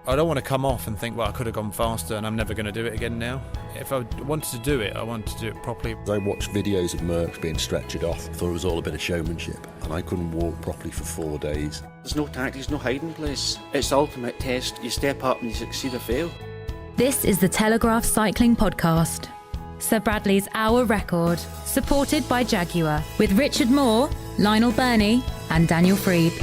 I don't want to come off and think, well, I could have gone faster and I'm never going to do it again now. If I wanted to do it, I wanted to do it properly. I watched videos of Merckx being stretchered off. I thought it was all a bit of showmanship, and I couldn't walk properly for 4 days. There's no tactics, no hiding place. It's the ultimate test. You step up and you succeed or fail. This is the Telegraph Cycling Podcast. Sir Bradley's Hour Record, supported by Jaguar, with Richard Moore, Lionel Burney and Daniel Freeb.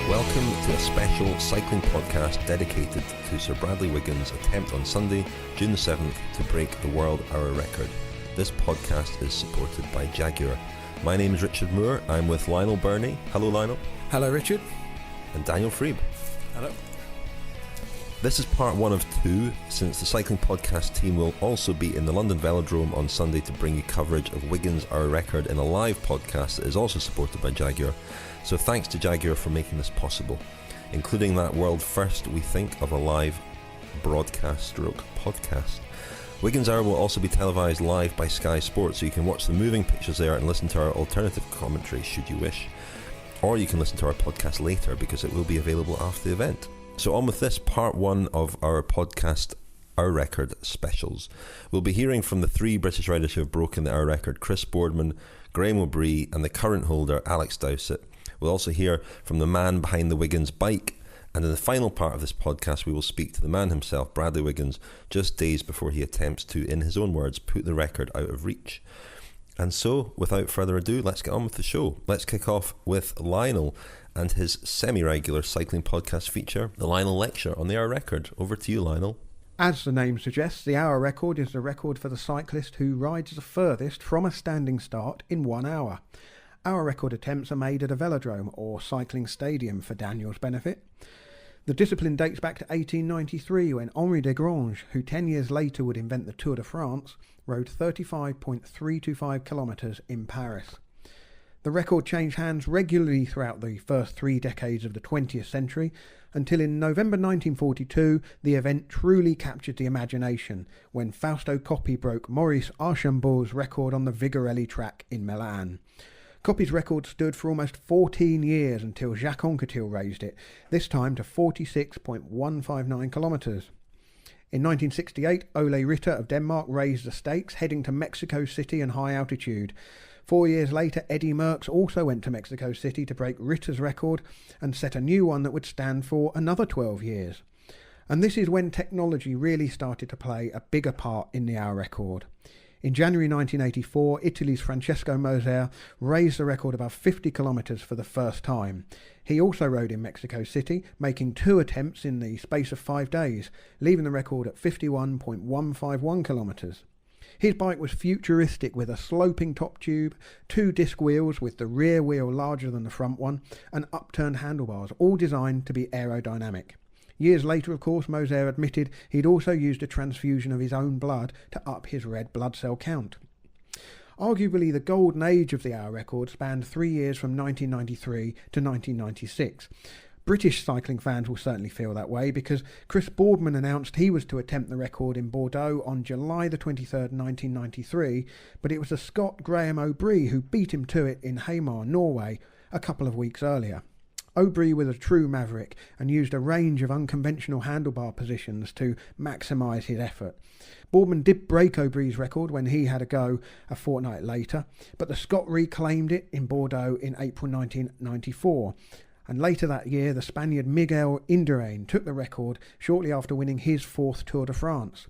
Welcome to a special cycling podcast dedicated to Sir Bradley Wiggins' attempt on Sunday, June the 7th, to break the world hour record. This podcast is supported by Jaguar. My name is Richard Moore. I'm with Lionel Burney. Hello, Lionel. Hello, Richard. And Daniel Freeb. Hello. This is part one of two, since the cycling podcast team will also be in the London Velodrome on Sunday to bring you coverage of Wiggins' hour record in a live podcast that is also supported by Jaguar. So thanks to Jaguar for making this possible, including that world first, we think, of a live broadcast stroke podcast. Wiggins' Hour will also be televised live by Sky Sports, so you can watch the moving pictures there and listen to our alternative commentary should you wish. Or you can listen to our podcast later because it will be available after the event. So on with this, part one of our podcast Hour Record specials. We'll be hearing from the three British riders who have broken the hour record: Chris Boardman, Graeme Obree and the current holder Alex Dowsett. We'll also hear from the man behind the Wiggins bike, and in the final part of this podcast we will speak to the man himself, Bradley Wiggins, just days before he attempts to, in his own words, put the record out of reach. And so, without further ado, let's get on with the show. Let's kick off with Lionel and his semi-regular cycling podcast feature, the Lionel Lecture on the hour record. Over to you, Lionel. As the name suggests, the hour record is the record for the cyclist who rides the furthest from a standing start in 1 hour. Hour record attempts are made at a velodrome or cycling stadium for Daniel's benefit. The discipline dates back to 1893 when Henri Desgrange, who 10 years later would invent the Tour de France, rode 35.325 kilometres in Paris. The record changed hands regularly throughout the first 3 decades of the 20th century, until in November 1942 the event truly captured the imagination when Fausto Coppi broke Maurice Archambault's record on the Vigorelli track in Milan. Coppi's record stood for almost 14 years until Jacques Anquetil raised it, this time to 46.159 kilometres. In 1968, Ole Ritter of Denmark raised the stakes, heading to Mexico City and high altitude. 4 years later, Eddy Merckx also went to Mexico City to break Ritter's record and set a new one that would stand for another 12 years. And this is when technology really started to play a bigger part in the hour record. In January 1984, Italy's Francesco Moser raised the record above 50 kilometres for the first time. He also rode in Mexico City, making 2 attempts in the space of 5 days, leaving the record at 51.151 kilometres. His bike was futuristic with a sloping top tube, 2 disc wheels with the rear wheel larger than the front one, and upturned handlebars, all designed to be aerodynamic. Years later, of course, Moser admitted he'd also used a transfusion of his own blood to up his red blood cell count. Arguably, the golden age of the hour record spanned 3 years from 1993 to 1996. British cycling fans will certainly feel that way because Chris Boardman announced he was to attempt the record in Bordeaux on July the 23rd, 1993, but it was the Scot Graeme Obree who beat him to it in Hamar, Norway, a couple of weeks earlier. Obree was a true maverick and used a range of unconventional handlebar positions to maximise his effort. Boardman did break Obree's record when he had a go a fortnight later, but the Scot reclaimed it in Bordeaux in April 1994. And later that year, the Spaniard Miguel Indurain took the record shortly after winning his 4th Tour de France.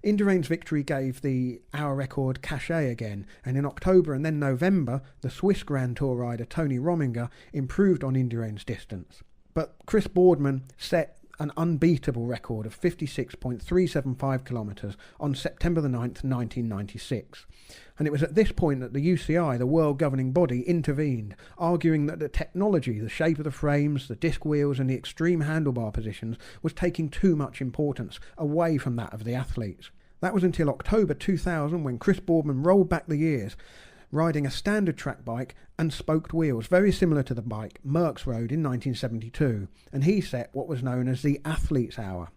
Indurain's victory gave the hour record cachet again, and in October and then November, the Swiss Grand Tour rider Tony Rominger improved on Indurain's distance. But Chris Boardman set an unbeatable record of 56.375 kilometres on September the 9th, 1996. And it was at this point that the UCI, the world governing body, intervened, arguing that the technology, the shape of the frames, the disc wheels and the extreme handlebar positions was taking too much importance away from that of the athletes. That was until October 2000 when Chris Boardman rolled back the years, riding a standard track bike and spoked wheels, very similar to the bike Merckx rode in 1972, and he set what was known as the Athlete's Hour.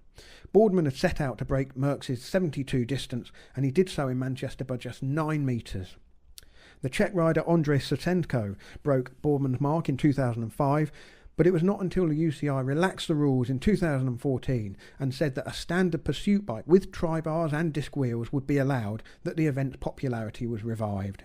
Boardman had set out to break Merckx's 72 distance, and he did so in Manchester by just 9 metres. The Czech rider Ondřej Satenko broke Boardman's mark in 2005, but it was not until the UCI relaxed the rules in 2014 and said that a standard pursuit bike with tri-bars and disc wheels would be allowed that the event's popularity was revived.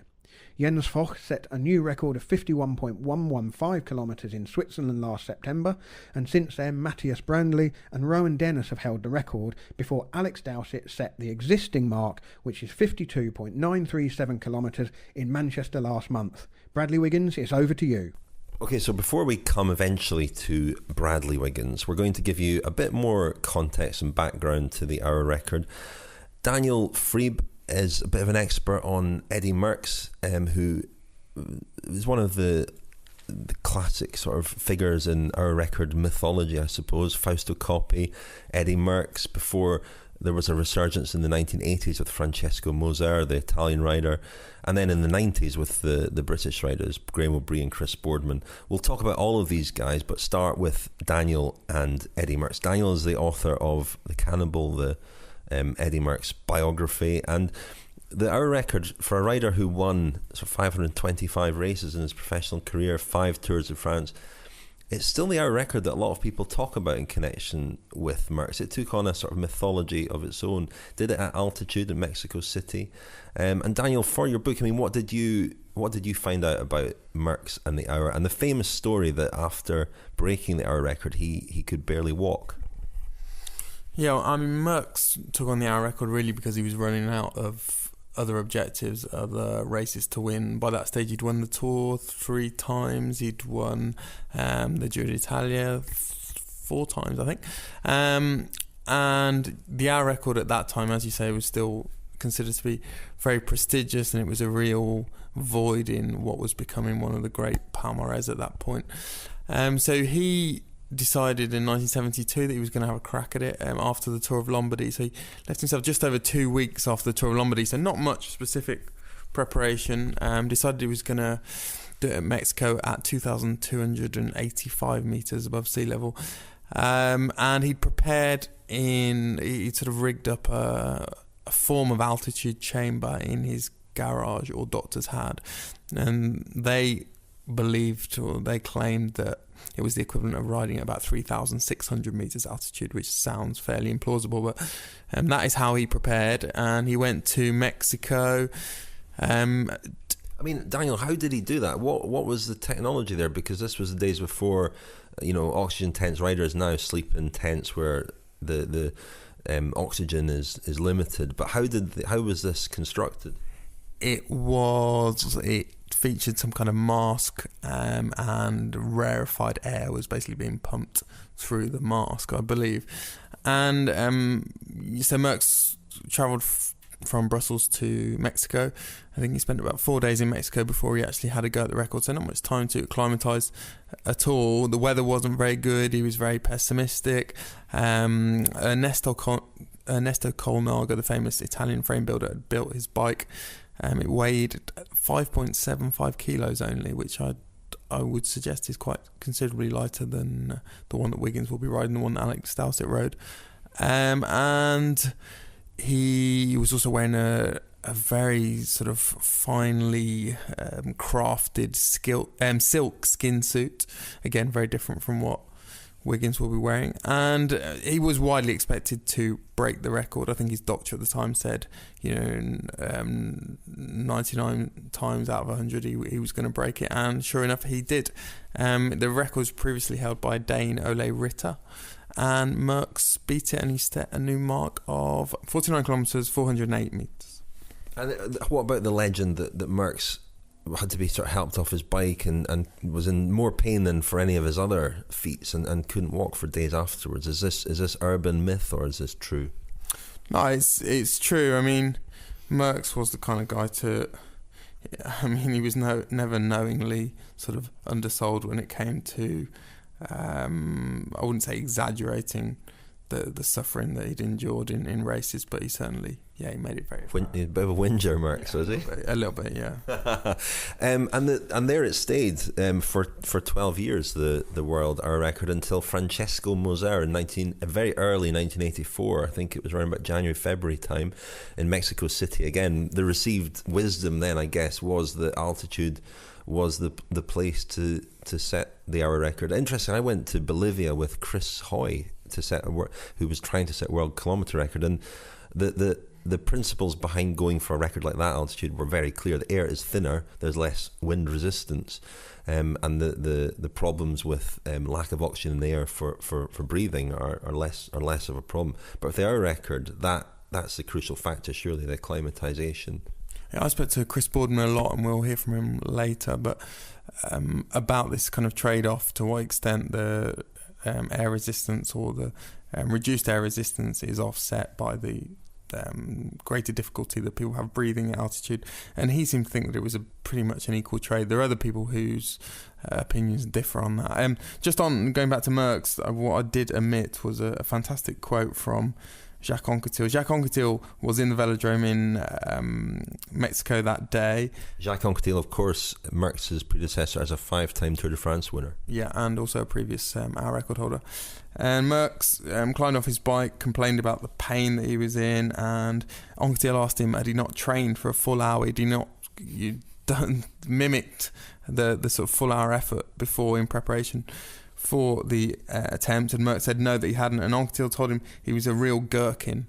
Jens Vogt set a new record of 51.115 kilometres in Switzerland last September, and since then Matthias Brandley and Rowan Dennis have held the record before Alex Dowsett set the existing mark, which is 52.937 kilometres in Manchester last month. Bradley Wiggins, it's over to you. Okay, so before we come eventually to Bradley Wiggins, we're going to give you a bit more context and background to the hour record. Daniel Friebe is a bit of an expert on Eddy Merckx, who is one of the classic sort of figures in hour record mythology, I suppose. Fausto Coppi, Eddy Merckx, before there was a resurgence in the 1980s with Francesco Moser, the Italian rider, and then in the 90s with the British riders, Graeme Obree and Chris Boardman. We'll talk about all of these guys, but start with Daniel and Eddy Merckx. Daniel is the author of The Cannibal, the Eddy Merckx biography, and the hour record for a rider who won 525 races in his professional career, 5 Tours de France. It's still the hour record that a lot of people talk about in connection with Merckx. It took on a sort of mythology of its own. Did it at altitude in Mexico City. And Daniel, for your book, I mean, what did you find out about Merckx and the hour, and the famous story that after breaking the hour record, he could barely walk? Yeah, I mean, Merckx took on the hour record really because he was running out of other objectives, other races to win. By that stage, he'd won the Tour 3 times. He'd won the Giro d'Italia 4 times, I think. And the hour record at that time, as you say, was still considered to be very prestigious, and it was a real void in what was becoming one of the great palmarès at that point. So he decided in 1972 that he was going to have a crack at it after the Tour of Lombardy. So he left himself just over 2 weeks after the Tour of Lombardy, so not much specific preparation. Decided he was going to do it at Mexico at 2,285 metres above sea level. And he'd prepared he'd sort of rigged up a form of altitude chamber in his garage, or doctors had, and they believed, or they claimed, that it was the equivalent of riding at about 3,600 metres altitude, which sounds fairly implausible, but that is how he prepared, and he went to Mexico. I mean, Daniel, how did he do that? What was the technology there? Because this was the days before, oxygen tents. Riders now sleep in tents where the oxygen is limited. But how was this constructed? It featured some kind of mask, and rarefied air was basically being pumped through the mask, I believe. And so Merckx travelled from Brussels to Mexico. I think he spent about 4 days in Mexico before he actually had a go at the record, so not much time to acclimatise at all. The weather wasn't very good. He was very pessimistic. Ernesto Colnago, the famous Italian frame builder, had built his bike. It weighed 5.75 kilos only, which I would suggest is quite considerably lighter than the one that Wiggins will be riding, the one that Alex Dowsett rode. And he was also wearing a very sort of finely crafted silk skin suit, again very different from what Wiggins will be wearing, and he was widely expected to break the record. I think his doctor at the time said, 99 times out of 100 he was going to break it, and sure enough he did. The record was previously held by Dane Ole Ritter, and Merckx beat it, and he set a new mark of 49 kilometres, 408 metres. And what about the legend that Merckx had to be sort of helped off his bike and was in more pain than for any of his other feats and couldn't walk for days afterwards? Is this urban myth, or is this true? No, it's true. I mean, Merckx was the kind of guy he was never knowingly sort of undersold when it came to I wouldn't say exaggerating the suffering that he'd endured in races, but he certainly, he made it very far. A bit of a whinger, Merckx, was he? A little bit, yeah. And there it stayed for 12 years, the world hour record, until Francesco Moser in very early 1984. I think it was around about January, February time in Mexico City. Again, the received wisdom then, I guess, was that altitude was the place to set the hour record. Interesting, I went to Bolivia with Chris Hoy who was trying to set world kilometre record, and the principles behind going for a record like that altitude were very clear. The air is thinner, there's less wind resistance, and the problems with lack of oxygen in the air for breathing are less of a problem. But with the hour record, that's the crucial factor, surely, the acclimatisation. Yeah, I spoke to Chris Boardman a lot, and we'll hear from him later, but about this kind of trade-off, to what extent the air resistance or the reduced air resistance is offset by the greater difficulty that people have breathing at altitude. And he seemed to think that it was pretty much an equal trade. There are other people whose opinions differ on that. Just on going back to Merckx, what I did omit was a fantastic quote from Jacques Anquetil. Jacques Anquetil was in the Velodrome in Mexico that day. Jacques Anquetil, of course, Merckx's predecessor as a 5-time Tour de France winner. Yeah, and also a previous hour record holder. And Merckx climbed off his bike, complained about the pain that he was in, and Anquetil asked him, had he not trained for a full hour? Mimicked the sort of full hour effort before in preparation for the attempt, and Merckx said no, that he hadn't, and Anquetil told him he was a real gherkin.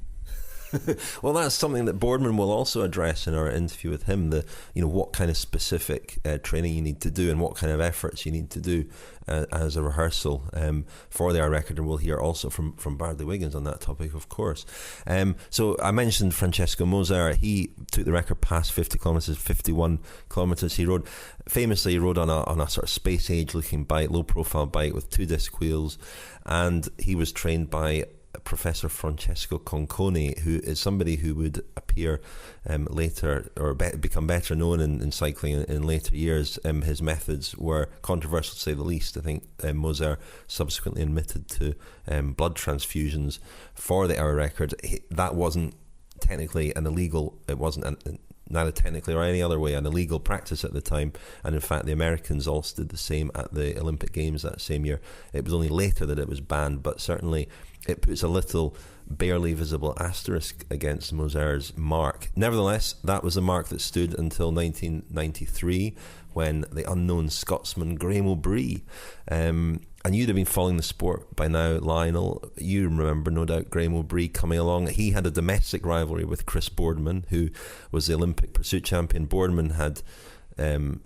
Well, that's something that Boardman will also address in our interview with him, what kind of specific training you need to do and what kind of efforts you need to do as a rehearsal for the hour record, and we'll hear also from Bradley Wiggins on that topic, of course. So I mentioned Francesco Moser. He took the record past 50 kilometres, 51 kilometres. He rode on a sort of space age looking bike, low profile bike with 2 disc wheels, and he was trained by Professor Francesco Conconi, who is somebody who would appear later or become better known in cycling in later years. His methods were controversial, to say the least. I think Moser subsequently admitted to blood transfusions for the hour record. That wasn't technically an illegal, it wasn't neither technically or any other way an illegal practice at the time, and in fact the Americans all did the same at the Olympic Games that same year. It was only later that it was banned, but certainly it puts a little barely visible asterisk against Moser's mark. Nevertheless, that was a mark that stood until 1993, when the unknown Scotsman Graeme Obree, and you'd have been following the sport by now, Lionel. You remember, no doubt, Graeme Obree coming along. He had a domestic rivalry with Chris Boardman, who was the Olympic pursuit champion. Boardman had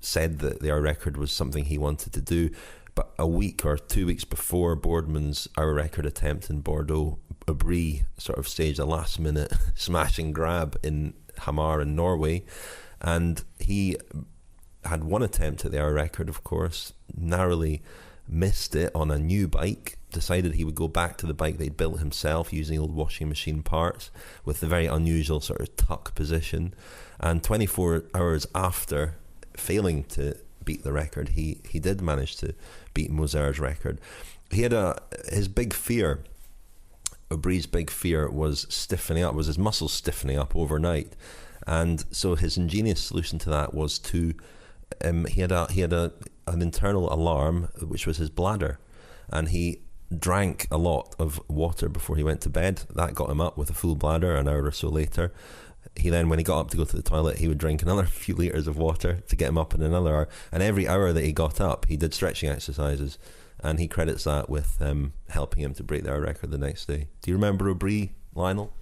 said that the hour record was something he wanted to do, but a week or 2 weeks before Boardman's hour record attempt in Bordeaux, Obree sort of staged a last-minute smash and grab in Hamar in Norway, and he had one attempt at the hour record, of course, narrowly missed it on a new bike, decided he would go back to the bike they'd built himself using old washing machine parts with the very unusual sort of tuck position, and 24 hours after failing to beat the record, he did manage to beat Moser's record. He had his big fear, Obree's big fear was his muscles stiffening up overnight, and so his ingenious solution to that was to he had an internal alarm, which was his bladder, and he drank a lot of water before he went to bed. That got him up with a full bladder an hour or so later. He then, when he got up to go to the toilet, he would drink another few litres of water to get him up in another hour. And every hour that he got up, he did stretching exercises. And he credits that with helping him to break the hour record the next day. Do you remember Obree, Lionel?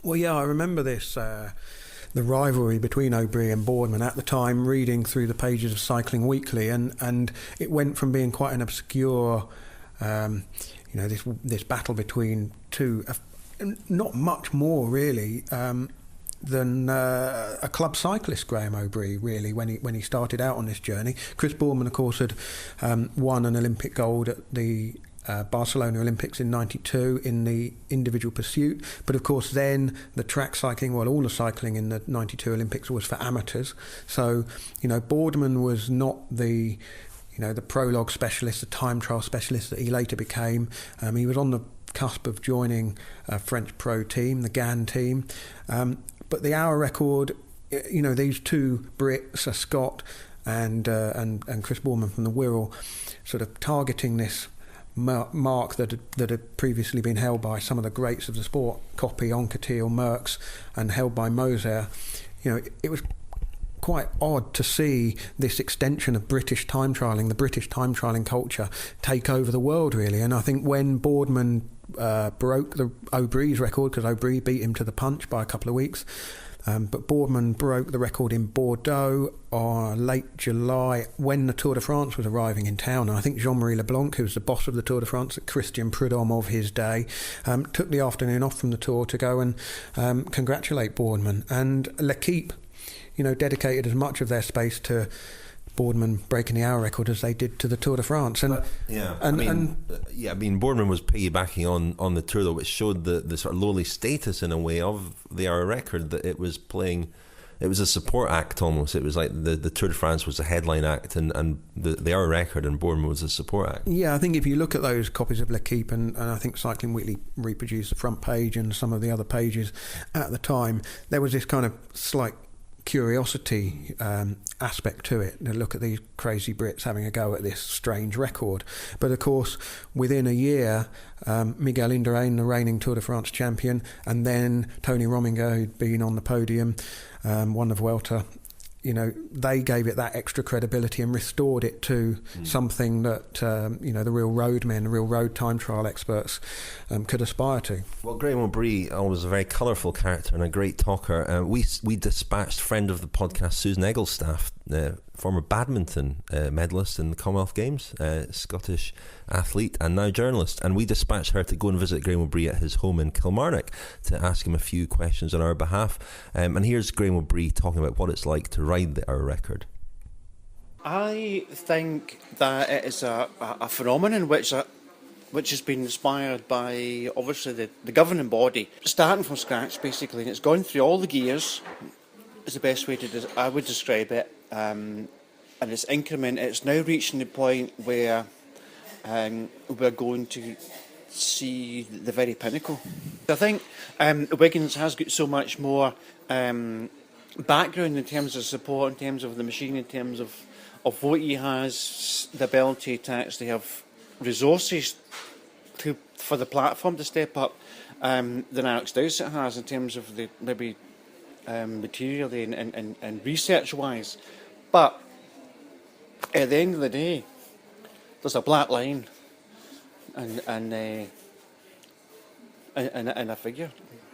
Well, yeah, I remember this, the rivalry between Obree and Boardman at the time, reading through the pages of Cycling Weekly. And it went from being quite an obscure, this battle between two, not much more really, than a club cyclist, Graeme Obree, really, when he started out on this journey. Chris Boardman, of course, had won an Olympic gold at the Barcelona Olympics in '92 in the individual pursuit, but of course then the track cycling, all the cycling in the '92 Olympics was for amateurs. So, Boardman was not the prologue specialist, the time trial specialist that he later became. He was on the cusp of joining a French pro team, the GAN team. But the hour record, these two Brits, a Scott and Chris Boardman from the Wirral, sort of targeting this mark that had previously been held by some of the greats of the sport, Coppi, Anquetil, Merckx, and held by Moser. It was quite odd to see this extension of British time trialling, the British time trialling culture, take over the world, really. And I think when Boardman broke the Obree's record, because Obree beat him to the punch by a couple of weeks, but Boardman broke the record in Bordeaux late July when the Tour de France was arriving in town. And I think Jean-Marie Leblanc, who was the boss of the Tour de France, Christian Prudhomme of his day, took the afternoon off from the Tour to go and congratulate Boardman. And L'Equipe, dedicated as much of their space to Boardman breaking the hour record as they did to the Tour de France. And Boardman was piggybacking on the Tour, though, which showed the sort of lowly status in a way of the hour record, that it was a support act almost. It was like the Tour de France was a headline act, and the hour record, and Boardman was a support act. Yeah, I think if you look at those copies of L'Equipe, and I think Cycling Weekly reproduced the front page and some of the other pages at the time, there was this kind of slight curiosity aspect to it. Look at these crazy Brits having a go at this strange record. But of course, within a year, Miguel Indurain, the reigning Tour de France champion, and then Tony Rominger, who'd been on the podium, won the Vuelta, they gave it that extra credibility and restored it to something that the real road men, the real road time trial experts could aspire to. Well, Graeme Obree, always a very colourful character and a great talker. We dispatched friend of the podcast Susan Egglestaff, former badminton medalist in the Commonwealth Games, Scottish athlete and now journalist, and we dispatched her to go and visit Graeme Obree at his home in Kilmarnock to ask him a few questions on our behalf. And here's Graeme Obree talking about what it's like to ride the hour record. I think that it is a phenomenon which has been inspired by, obviously, the governing body, starting from scratch, basically, and it's gone through all the gears, is the best way I would describe it, and it's it's now reaching the point where we're going to see the very pinnacle. I think Wiggins has got so much more background in terms of support, in terms of the machine, in terms of what he has, the ability to actually have resources for the platform to step up than Alex Dowsett has, in terms of the maybe materially and research-wise. But at the end of the day, there's a black line and a figure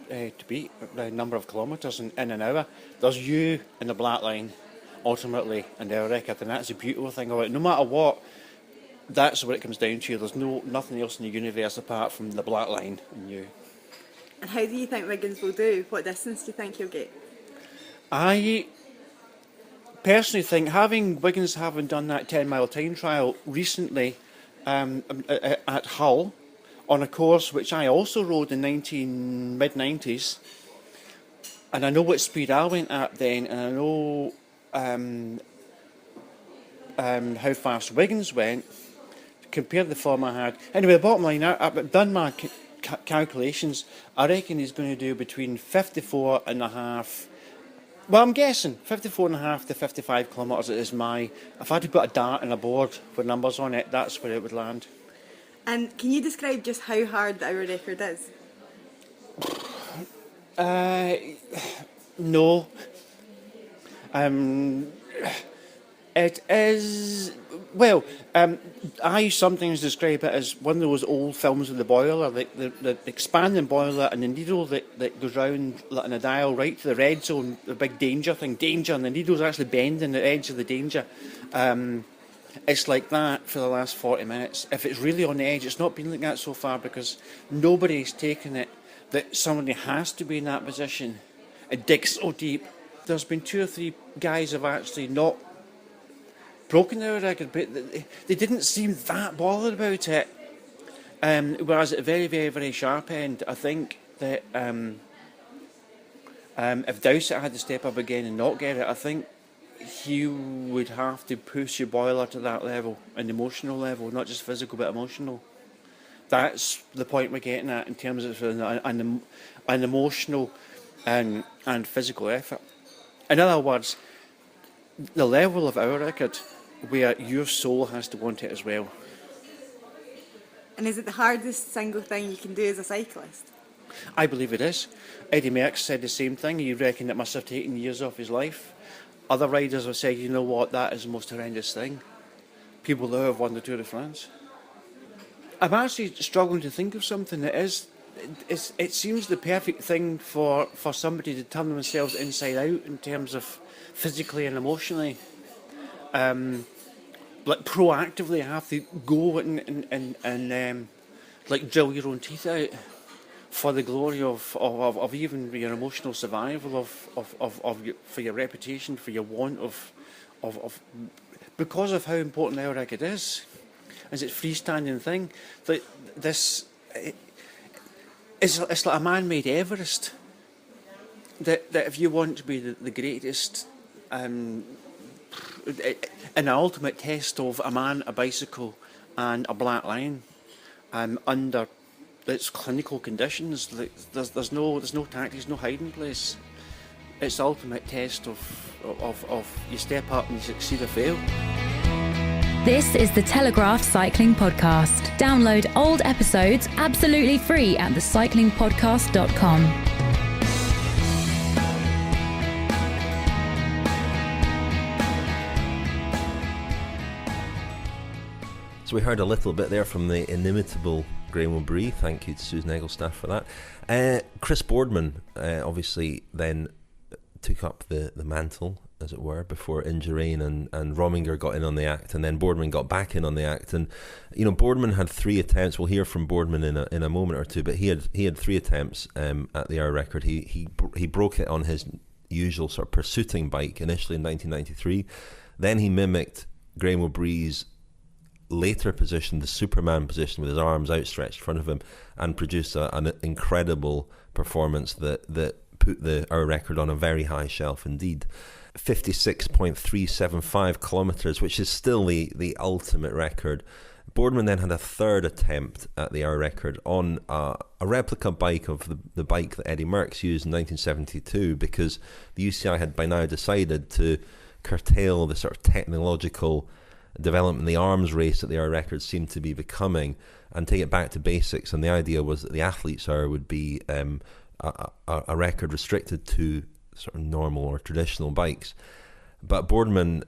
to beat, a number of kilometres in an hour. There's you in the black line, ultimately, in the hour record, and that's the beautiful thing about it. No matter what, that's what it comes down to. There's nothing else in the universe apart from the black line and you. And how do you think Wiggins will do? What distance do you think he'll get? I personally think, Wiggins having done that 10-mile time trial recently at Hull on a course which I also rode in mid-90s, and I know what speed I went at then, and I know how fast Wiggins went compared to the form I had. Anyway, the bottom line, I've done my calculations. I reckon he's going to do between 54 and a half. Well, I'm guessing 54 and a half to 55 kilometres is if I had to put a dart and a board with numbers on it, that's where it would land. And can you describe just how hard the hour record is? No. It is, well, I sometimes describe it as one of those old films with the boiler, the expanding boiler and the needle that goes round in a dial right to the red zone, the big danger, and the needle's actually bending the edge of the danger. It's like that for the last 40 minutes. If it's really on the edge, it's not been like that so far because nobody's taken it that somebody has to be in that position and dig so deep. There's been 2 or 3 guys have actually not broken their record, but they didn't seem that bothered about it. Whereas at the very, very, very sharp end, I think that if Dowsett had to step up again and not get it, I think he would have to push your boiler to that level, an emotional level, not just physical but emotional. That's the point we're getting at in terms of an emotional and physical effort. In other words, the level of our record where your soul has to want it as well. And is it the hardest single thing you can do as a cyclist? I believe it is. Eddie Merckx said the same thing. He reckoned it must have taken years off his life. Other riders have said, you know what, that is the most horrendous thing. People who have won the Tour de France. I'm actually struggling to think of something that is. It seems the perfect thing for somebody to turn themselves inside out in terms of physically and emotionally. Like proactively have to go and like drill your own teeth out for the glory of even your emotional survival for your reputation, for your want of because of how important our record is. As its freestanding thing, like this, it's like a man-made Everest. That if you want to be the greatest, an ultimate test of a man, a bicycle, and a black line, under its clinical conditions, like, there's no tactics, no hiding place. It's the ultimate test of you step up and you succeed or fail. This is the Telegraph Cycling Podcast. Download old episodes absolutely free at thecyclingpodcast.com. So we heard a little bit there from the inimitable Graeme Obree. Thank you to Susan Egglestaff for that. Chris Boardman obviously then took up the mantle, as it were, before Indurain and Rominger got in on the act, and then Boardman got back in on the act. And Boardman had 3 attempts. We'll hear from Boardman in a moment or two, but he had 3 attempts at the hour record. He broke it on his usual sort of pursuiting bike initially in 1993. Then he mimicked Graeme Obree's later position, the Superman position, with his arms outstretched in front of him, and produced an incredible performance that put the hour record on a very high shelf indeed. 56.375 kilometres, which is still the ultimate record. Boardman then had a 3rd attempt at the hour record on a replica bike of the bike that Eddie Merckx used in 1972, because the UCI had by now decided to curtail the sort of technological development, the arms race that the hour record seemed to be becoming, and take it back to basics. And the idea was that the athlete's hour would be a record restricted to sort of normal or traditional bikes. But Boardman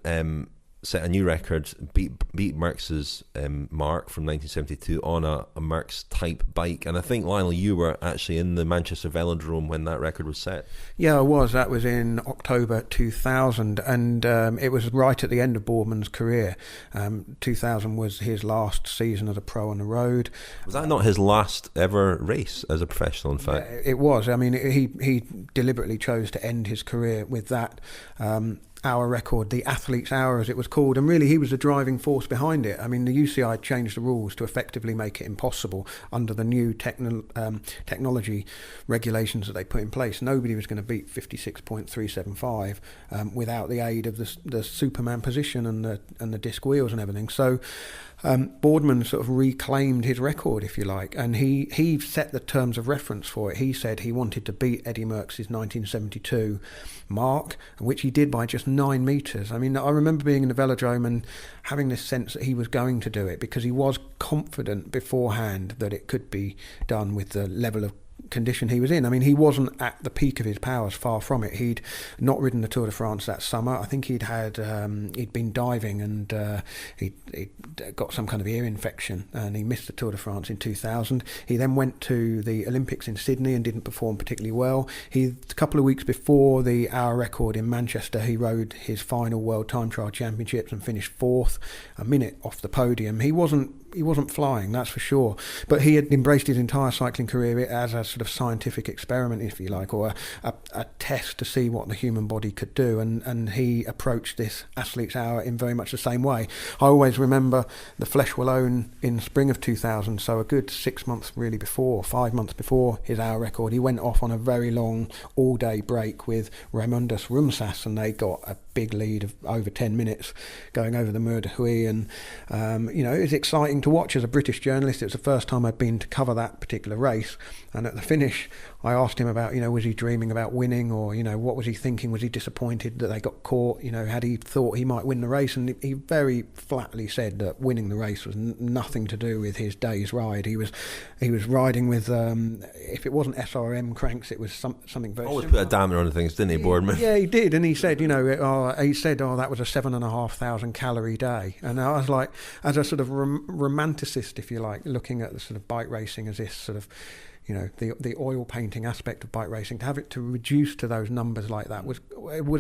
set a new record, beat Merckx's mark from 1972 on a Merckx type bike. And I think, Lionel, you were actually in the Manchester Velodrome when that record was set. Yeah, I was. That was in October 2000, and it was right at the end of Boardman's career. 2000 was his last season as a pro on the road. Was that not his last ever race as a professional, in fact? It was. I mean, he deliberately chose to end his career with that hour record, the Athlete's Hour as it was called, and really he was the driving force behind it. I mean, the UCI changed the rules to effectively make it impossible under the new technology regulations that they put in place. Nobody was going to beat 56.375 without the aid of the Superman position and the disc wheels and everything. So Boardman sort of reclaimed his record, if you like, and he set the terms of reference for it. He said he wanted to beat Eddie Merckx's 1972 mark, which he did by just 9 metres. I mean, I remember being in the Velodrome and having this sense that he was going to do it, because he was confident beforehand that it could be done with the level of condition he was in. I mean, he wasn't at the peak of his powers, far from it. He'd not ridden the Tour de France that summer. I think he'd been diving and he'd got some kind of ear infection, and he missed the Tour de France in 2000. He then went to the Olympics in Sydney and didn't perform particularly well. A couple of weeks before the hour record in Manchester, he rode his final World Time Trial Championships and finished 4th, a minute off the podium. He wasn't flying, that's for sure, but he had embraced his entire cycling career as a sort sort of scientific experiment, if you like, or a test to see what the human body could do, and he approached this Athlete's Hour in very much the same way. I always remember the Flesh Wallone in spring of 2000, so a good 6 months really before, 5 months before his hour record, he went off on a very long all-day break with Raimundus Rumsas, and they got a big lead of over 10 minutes going over the Mur de Huy, and it was exciting to watch as a British journalist. It was the first time I'd been to cover that particular race, and at the finish I asked him about, was he dreaming about winning, or what was he thinking? Was he disappointed that they got caught? Had he thought he might win the race? And he very flatly said that winning the race was nothing to do with his day's ride. He was riding with if it wasn't SRM cranks, it was something very always similar. put a damper on things, didn't he, Boardman? Yeah, he did, and he said, that was a 7,500 calorie day, and I was like, as a sort of romanticist, if you like, looking at the sort of bike racing as this sort of, the oil painting aspect of bike racing, to have it to reduce to those numbers like that was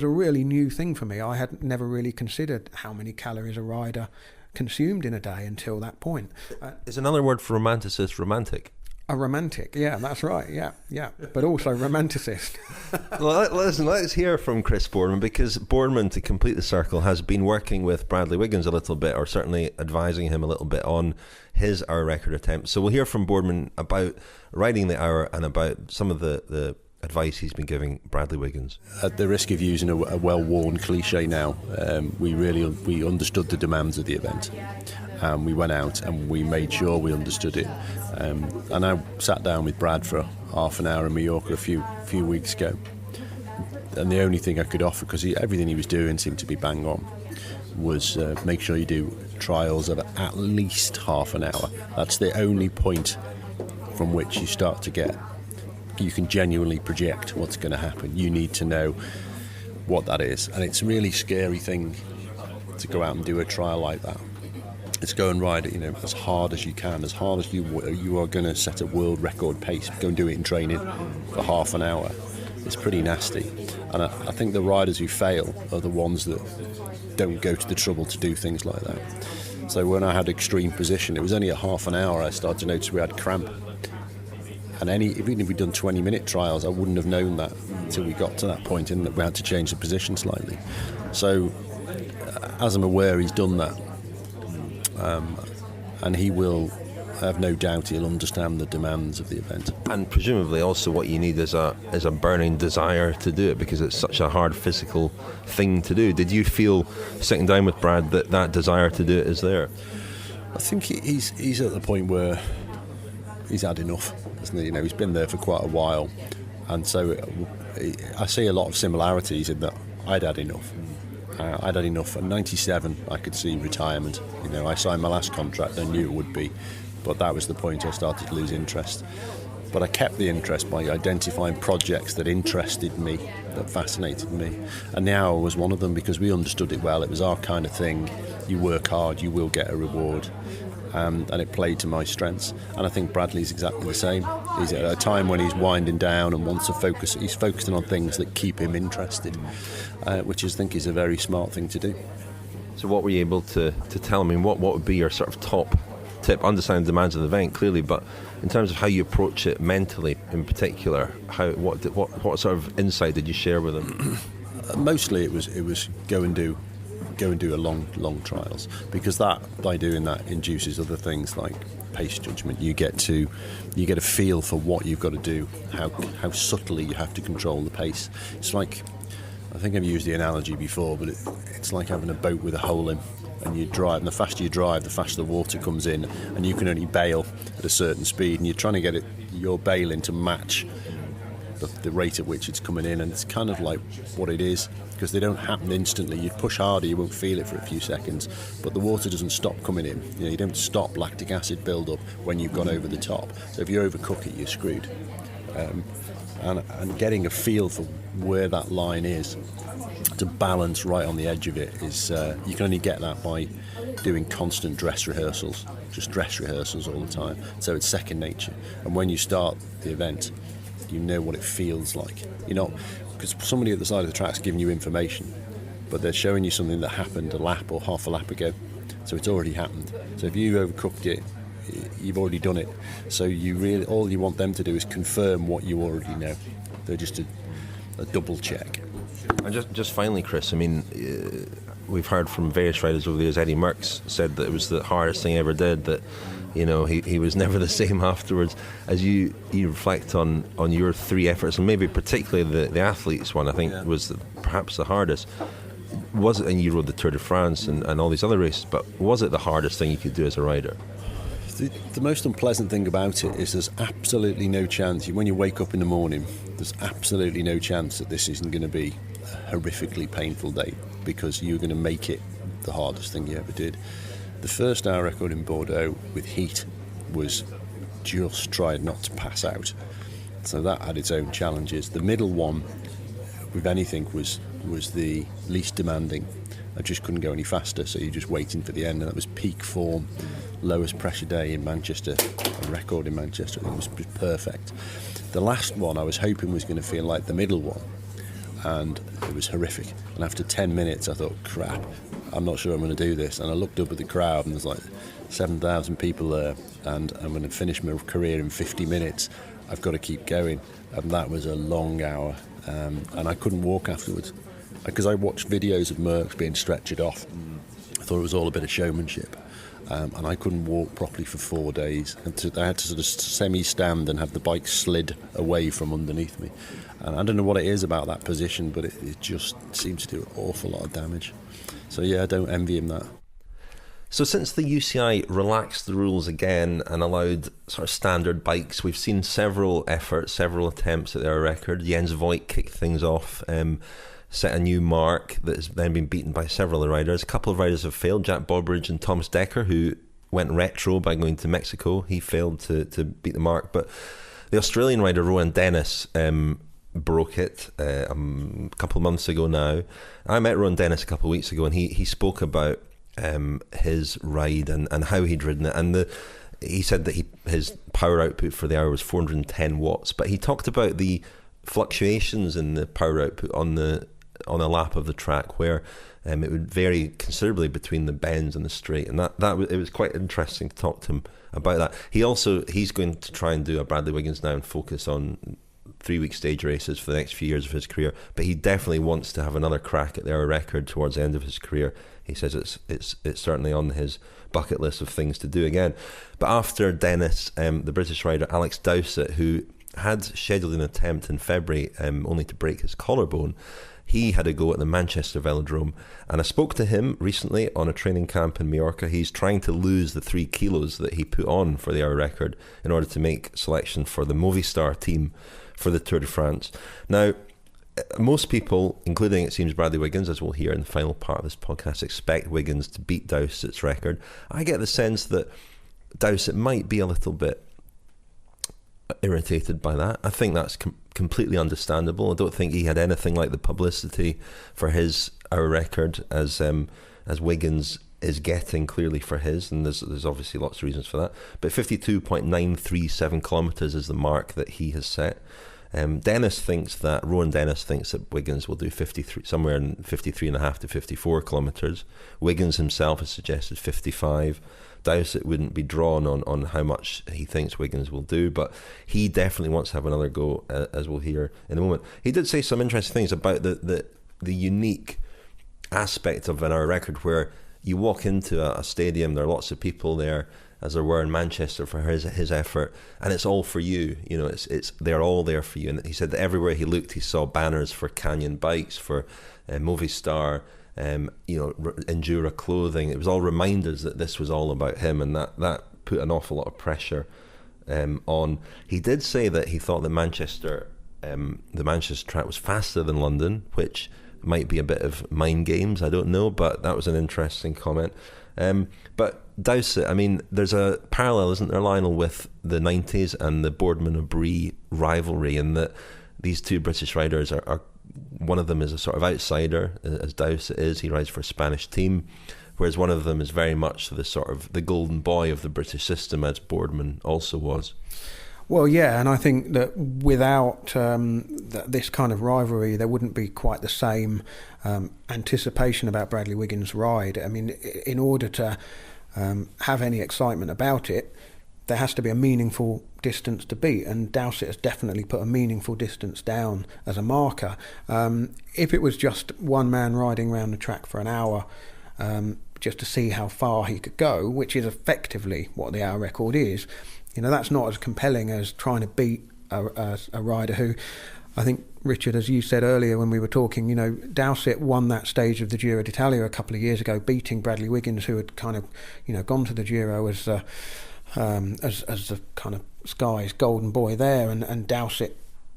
a really new thing for me. I had never really considered how many calories a rider consumed in a day until that point. Is another word for romanticist romantic? A romantic, yeah, that's right, yeah, but also romanticist. Well, listen, let's hear from Chris Boardman, because Boardman, to complete the circle, has been working with Bradley Wiggins a little bit, or certainly advising him a little bit on his hour record attempt. So we'll hear from Boardman about riding the hour and about some of the advice he's been giving Bradley Wiggins. At the risk of using a well-worn cliche now, we understood the demands of the event. We went out and we made sure we understood it. And I sat down with Brad for half an hour in Mallorca a few weeks ago. And the only thing I could offer, because everything he was doing seemed to be bang on, was make sure you do trials of at least half an hour. That's the only point from which you start to get, you can genuinely project what's going to happen. You need to know what that is. And it's a really scary thing to go out and do a trial like that. It's go and ride it, as hard as you can, as hard as you are going to set a world record pace. Go and do it in training for half an hour. It's pretty nasty. And I think the riders who fail are the ones that don't go to the trouble to do things like that. So when I had extreme position, it was only at half an hour I started to notice we had cramp. And even if we'd done 20-minute trials, I wouldn't have known that until we got to that point, and that we had to change the position slightly. So, as I'm aware, he's done that. And he will, I have no doubt, he'll understand the demands of the event. And presumably also what you need is a burning desire to do it, because it's such a hard physical thing to do. Did you feel, sitting down with Brad, that desire to do it is there? I think he's at the point where he's had enough, isn't he? He's been there for quite a while, and so I see a lot of similarities in that I'd had enough. I'd had enough. At 97, I could see retirement. I signed my last contract, I knew it would be, but that was the point I started to lose interest. But I kept the interest by identifying projects that interested me, that fascinated me. And the hour was one of them, because we understood it well. It was our kind of thing. You work hard, you will get a reward. And it played to my strengths. And I think Bradley's exactly the same. He's at a time when he's winding down and wants to focus. He's focusing on things that keep him interested, which I think is a very smart thing to do. So what were you able to tell him? What would be your sort of top tip? Understand the demands of the event, clearly, but in terms of how you approach it mentally in particular, what sort of insight did you share with him? Mostly it was go and do a long trials, because that, by doing that, induces other things like pace judgment. You get a feel for what you've got to do, how subtly you have to control the pace. It's like, I think I've used the analogy before, but it's like having a boat with a hole in, and you drive, and the faster you drive, the faster the water comes in, and you can only bail at a certain speed, and you're trying to get your bailing to match the rate at which it's coming in. And it's kind of like what it is, because they don't happen instantly. You push harder, you won't feel it for a few seconds, but the water doesn't stop coming in. You don't stop lactic acid build up when you've gone over the top. So if you overcook it, you're screwed. And getting a feel for where that line is, to balance right on the edge of it, is you can only get that by doing constant dress rehearsals, just dress rehearsals all the time. So it's second nature. And when you start the event, you know what it feels like. Because somebody at the side of the track's giving you information, but they're showing you something that happened a lap or half a lap ago, so it's already happened. So if you overcooked it you've already done it. So all you want them to do is confirm what you already know. They're just a double check. And just finally, Chris, I mean, we've heard from various riders over the years. Eddie Merckx said that it was the hardest thing he ever did, that, you know, he was never the same afterwards. As you reflect on your 3 efforts, and maybe particularly the athletes one, I think was perhaps the hardest. Was it, and you rode the Tour de France and all these other races, but was it the hardest thing you could do as a rider? The most unpleasant thing about it is there's absolutely no chance, when you wake up in the morning, there's absolutely no chance that this isn't going to be a horrifically painful day, because you're going to make it the hardest thing you ever did. The first hour record in Bordeaux with heat was just trying not to pass out. So that had its own challenges. The middle one, with anything, was the least demanding. I just couldn't go any faster, so you're just waiting for the end, and that was peak form, lowest pressure day in Manchester, a record in Manchester. It was perfect. The last one I was hoping was going to feel like the middle one, and it was horrific. And after 10 minutes I thought, crap, I'm not sure I'm going to do this. And I looked up at the crowd, and there's like 7,000 people there, and I'm going to finish my career in 50 minutes. I've got to keep going. And that was a long hour, and I couldn't walk afterwards, because I watched videos of Merckx being stretchered off. I thought it was all a bit of showmanship, and I couldn't walk properly for 4 days. And I had to sort of semi-stand and have the bike slid away from underneath me. And I don't know what it is about that position, but it just seems to do an awful lot of damage. So yeah, I don't envy him that. So since the UCI relaxed the rules again and allowed sort of standard bikes, we've seen several efforts, several attempts at their record. Jens Voigt kicked things off, set a new mark that has then been beaten by several other riders. A couple of riders have failed, Jack Bobridge and Thomas Dekker, who went retro by going to Mexico. He failed to beat the mark, but the Australian rider Rowan Dennis broke it a couple of months ago now. I met Rowan Dennis a couple of weeks ago, and he spoke about his ride and how he'd ridden it, and he said that his power output for the hour was 410 watts, but he talked about the fluctuations in the power output on a lap of the track, where it would vary considerably between the bends and the straight, and it was quite interesting to talk to him about that. He's going to try and do a Bradley Wiggins now and focus on 3-week stage races for the next few years of his career, but he definitely wants to have another crack at the hour record towards the end of his career. He says it's certainly on his bucket list of things to do again. But after Dennis, the British rider Alex Dowsett, who had scheduled an attempt in February only to break his collarbone, he had a go at the Manchester Velodrome, and I spoke to him recently on a training camp in Mallorca. He's trying to lose the 3 kilos that he put on for the hour record in order to make selection for the Movistar team for the Tour de France. Now, most people, including, it seems, Bradley Wiggins, as we'll hear in the final part of this podcast, expect Wiggins to beat Dowsett's record. I get the sense that Dowsett might be a little bit irritated by that. I think that's completely understandable. I don't think he had anything like the publicity for his hour record as Wiggins is getting clearly for his, and there's obviously lots of reasons for that. But 52.937 kilometres is the mark that he has set. Rowan Dennis thinks that Wiggins will do 53, somewhere in 53.5 to 54 kilometres. Wiggins himself has suggested 55. Dowsett wouldn't be drawn on how much he thinks Wiggins will do, but he definitely wants to have another go, as we'll hear in a moment. He did say some interesting things about the unique aspect of an hour record, where you walk into a stadium, there are lots of people there, as there were in Manchester for his effort, and it's all for you. You know, they're all there for you. And he said that everywhere he looked, he saw banners for Canyon bikes, for Movistar, Endura clothing. It was all reminders that this was all about him, and that put an awful lot of pressure on. He did say that he thought that the Manchester track was faster than London, which might be a bit of mind games, I don't know, but that was an interesting comment. But Dowsett, I mean, there's a parallel, isn't there, Lionel, with the 90s and the Boardman-Obree rivalry, in that these two British riders are one of them is a sort of outsider, as Dowsett is. He rides for a Spanish team, whereas one of them is very much the golden boy of the British system, as Boardman also was. Well, yeah, and I think that without this kind of rivalry, there wouldn't be quite the same anticipation about Bradley Wiggins' ride. I mean, in order to have any excitement about it, there has to be a meaningful distance to beat, and Dowsett has definitely put a meaningful distance down as a marker. If it was just one man riding around the track for an hour just to see how far he could go, which is effectively what the hour record is, that's not as compelling as trying to beat a rider who, I think, Richard, as you said earlier when we were talking, Dowsett won that stage of the Giro d'Italia a couple of years ago, beating Bradley Wiggins, who had kind of, gone to the Giro as the kind of Sky's golden boy there, and Dowsett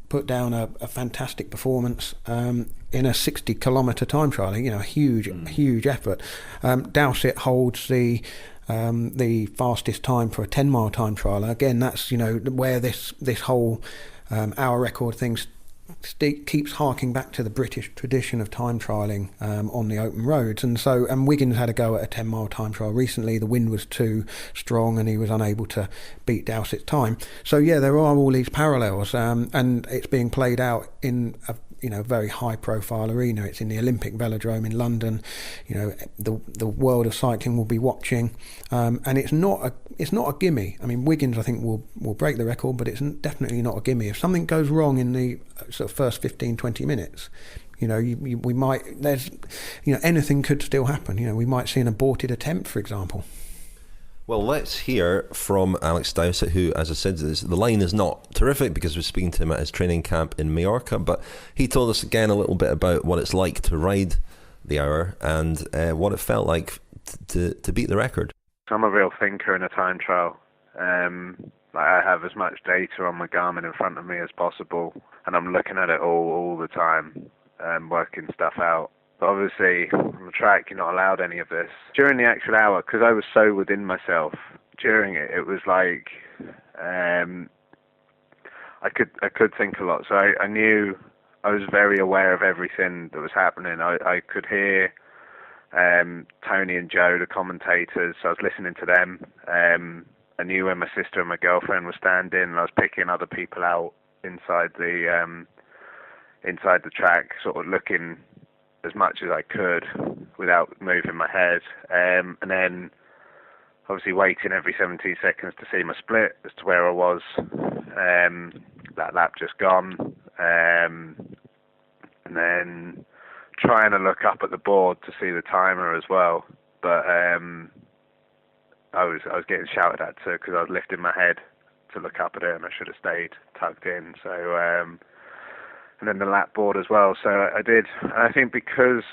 put down a fantastic performance in a 60-kilometre time trial. A huge effort. Dowsett holds the fastest time for a 10-mile time trial. Again, that's where this whole hour record thing keeps harking back to the British tradition of time trialling on the open roads, and Wiggins had a go at a 10-mile time trial recently. The wind was too strong and he was unable to beat Dowsett's time. So there are all these parallels, and it's being played out in a very high profile arena. It's in the Olympic Velodrome in London. The world of cycling will be watching, and it's not a gimme. I mean, Wiggins, I think, will break the record, but it's definitely not a gimme. If something goes wrong in the sort of first 15-20 minutes, we might, anything could still happen. We might see an aborted attempt, for example. Well, let's hear from Alex Dowsett, who, as I said, the line is not terrific because we're speaking to him at his training camp in Mallorca, but he told us again a little bit about what it's like to ride the hour and what it felt like to beat the record. I'm a real thinker in a time trial. I have as much data on my Garmin in front of me as possible, and I'm looking at it all the time, working stuff out. But obviously, on the track, you're not allowed any of this. During the actual hour, because I was so within myself, during it, it was like I could think a lot. So I knew, I was very aware of everything that was happening. I could hear Tony and Joe, the commentators, so I was listening to them. I knew when my sister and my girlfriend were standing, and I was picking other people out inside the track, sort of looking as much as I could without moving my head, and then obviously waiting every 17 seconds to see my split as to where I was. That lap just gone, and then trying to look up at the board to see the timer as well, but I was getting shouted at too because I was lifting my head to look up at it, and I should have stayed tucked in. So and then the lap board as well. So I did. And I think because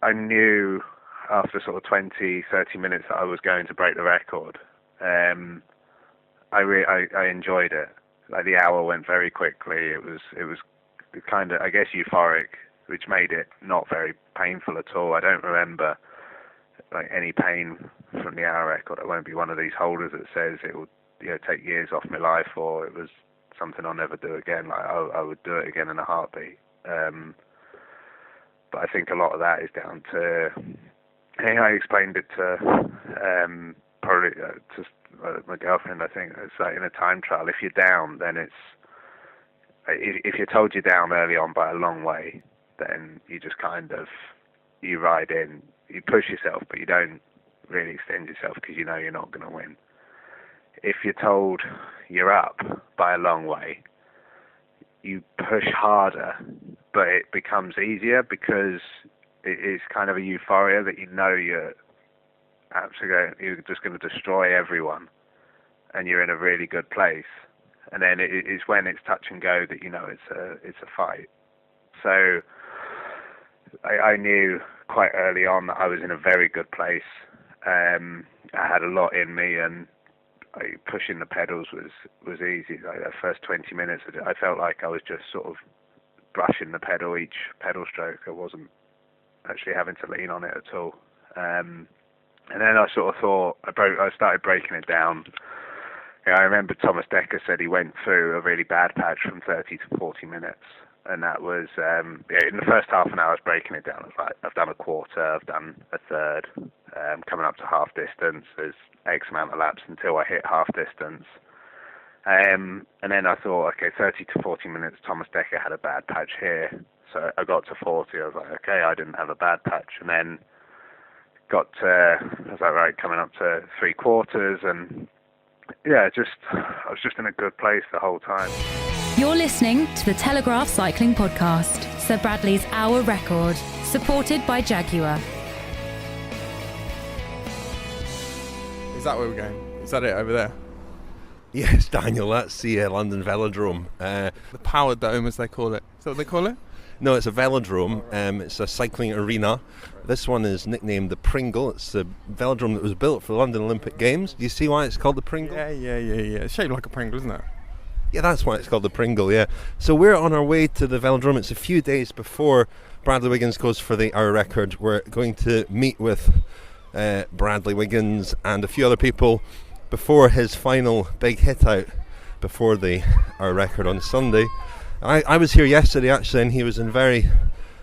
I knew after sort of 20, 30 minutes that I was going to break the record, I enjoyed it. Like, the hour went very quickly. It was kind of, I guess, euphoric, which made it not very painful at all. I don't remember like any pain from the hour record. I won't be one of these holders that says it will take years off my life, or it was something I'll never do again. Like, I would do it again in a heartbeat. But I think a lot of that is down to, I explained it to probably to my girlfriend. I think it's like in a time trial, if you're down, then if you're told you're down early on by a long way, then you just kind of, you ride in, you push yourself, but you don't really extend yourself because you know you're not going to win. If you're told you're up by a long way, you push harder, but it becomes easier because it is kind of a euphoria that you know you're just going to destroy everyone, and you're in a really good place. And then it is when it's touch and go that you know it's a fight. So I knew quite early on that I was in a very good place. I had a lot in me, and pushing the pedals was easy. Like, the first 20 minutes, I felt like I was just sort of brushing the pedal, each pedal stroke. I wasn't actually having to lean on it at all. And then I sort of thought, I started breaking it down. I remember Thomas Dekker said he went through a really bad patch from 30 to 40 minutes. And that was, in the first half an hour I was breaking it down. I was like, I've done a quarter, I've done a third, coming up to half distance. There's X amount of laps until I hit half distance. And then I thought, okay, 30 to 40 minutes, Thomas Dekker had a bad patch here. So I got to 40, I was like, okay, I didn't have a bad patch. And then I was like, right, coming up to three quarters, and I was just in a good place the whole time. You're listening to the Telegraph Cycling Podcast, Sir Bradley's Hour Record, supported by Jaguar. Is that where we're going? Is that it over there? Yes, Daniel, that's the London Velodrome. The Power Dome, as they call it. Is that what they call it? No, it's a velodrome. It's a cycling arena. This one is nicknamed the Pringle. It's the velodrome that was built for the London Olympic Games. Do you see why it's called the Pringle? Yeah. It's shaped like a Pringle, isn't it? Yeah, that's why it's called the Pringle, yeah. So we're on our way to the velodrome. It's a few days before Bradley Wiggins goes for the hour record. We're going to meet with Bradley Wiggins and a few other people before his final big hit out before the hour record on Sunday. I was here yesterday actually, and he was in very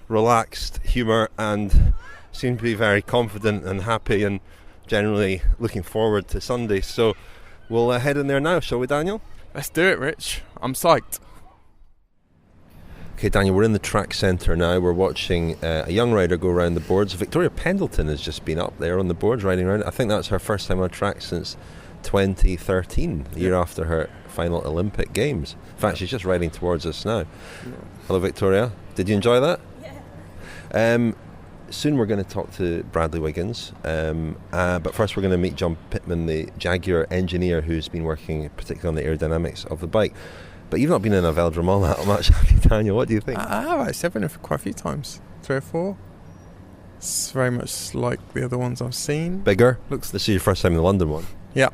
relaxed humour and seemed to be very confident and happy and generally looking forward to Sunday. So we'll head in there now, shall we, Daniel? Let's do it, Rich. I'm psyched. Okay, Daniel, we're in the track centre now. We're watching a young rider go around the boards. Victoria Pendleton has just been up there on the boards riding around. I think that's her first time on track since 2013, the year after her final Olympic Games. In fact, she's just riding towards us now. Hello, Victoria. Did you enjoy that? Yeah. Soon we're going to talk to Bradley Wiggins, but first we're going to meet John Pittman, the Jaguar engineer who's been working particularly on the aerodynamics of the bike. But you've not been in a velodrome all that much, have you, Daniel? What do you think? I've been there quite a few times, 3 or 4. It's very much like the other ones I've seen. Bigger? This is your first time in the London one. Yeah,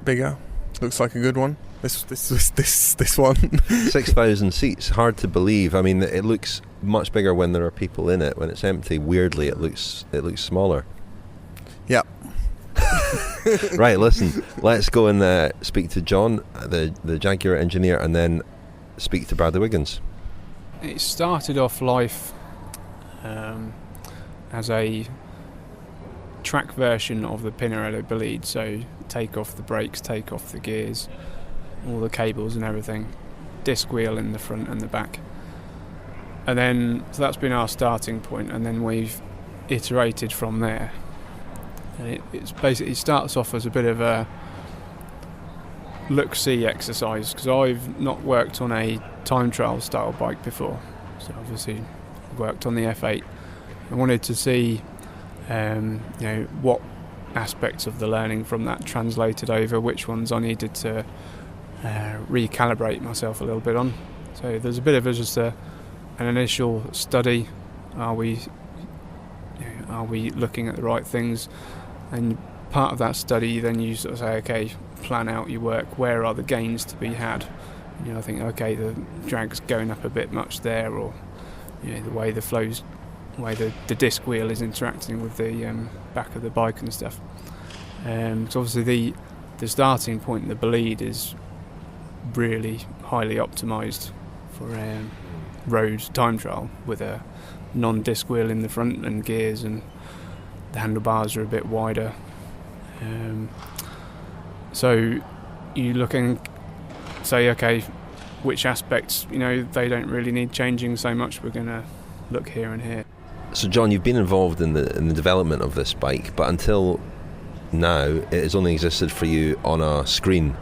bigger. Looks like a good one. This one. 6,000 seats. Hard to believe. I mean, it looks much bigger when there are people in it. When it's empty, weirdly, it looks smaller. Yeah. Right, listen. Let's go and speak to John, the Jaguar engineer, and then speak to Bradley Wiggins. It started off life as a track version of the Pinarello Bolide, so take off the brakes, take off the gears, all the cables and everything, disc wheel in the front and the back, and then so that's been our starting point, and then we've iterated from there. And it's basically, it starts off as a bit of a look-see exercise, because I've not worked on a time trial style bike before, so obviously worked on the F8. I wanted to see what aspects of the learning from that translated over, which ones I needed to recalibrate myself a little bit on. So there's a bit of just an initial study. Are we looking at the right things? And part of that study, then you sort of say, okay, plan out your work. Where are the gains to be had? I think, okay, the drag's going up a bit much there, or the way the flows, the way the disc wheel is interacting with the back of the bike and stuff. So obviously the starting point, the Bolide, is really highly optimised for road time trial, with a non-disc wheel in the front and gears, and the handlebars are a bit wider. So you look and say, okay, which aspects, they don't really need changing so much. We're going to look here and here. So, John, you've been involved in the development of this bike, but until now, it has only existed for you on a screen.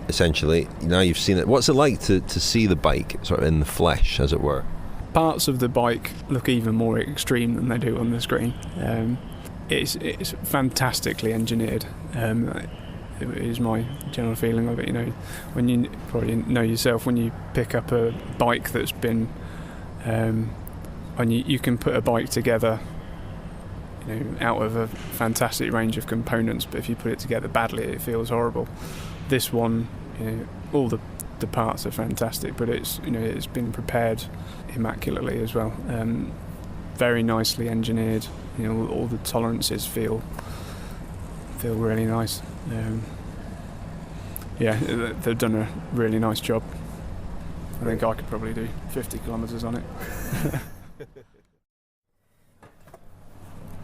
Essentially, now you've seen it. What's it like to see the bike sort of in the flesh, as it were? Parts of the bike look even more extreme than they do on the screen. It's fantastically engineered. It is my general feeling of it. When you probably know yourself, when you pick up a bike that's been, and you can put a bike together, out of a fantastic range of components, but if you put it together badly, it feels horrible. This one, all the parts are fantastic, but it's been prepared immaculately as well. Very nicely engineered. All the tolerances feel really nice. They've done a really nice job. I think I could probably do 50 kilometres on it.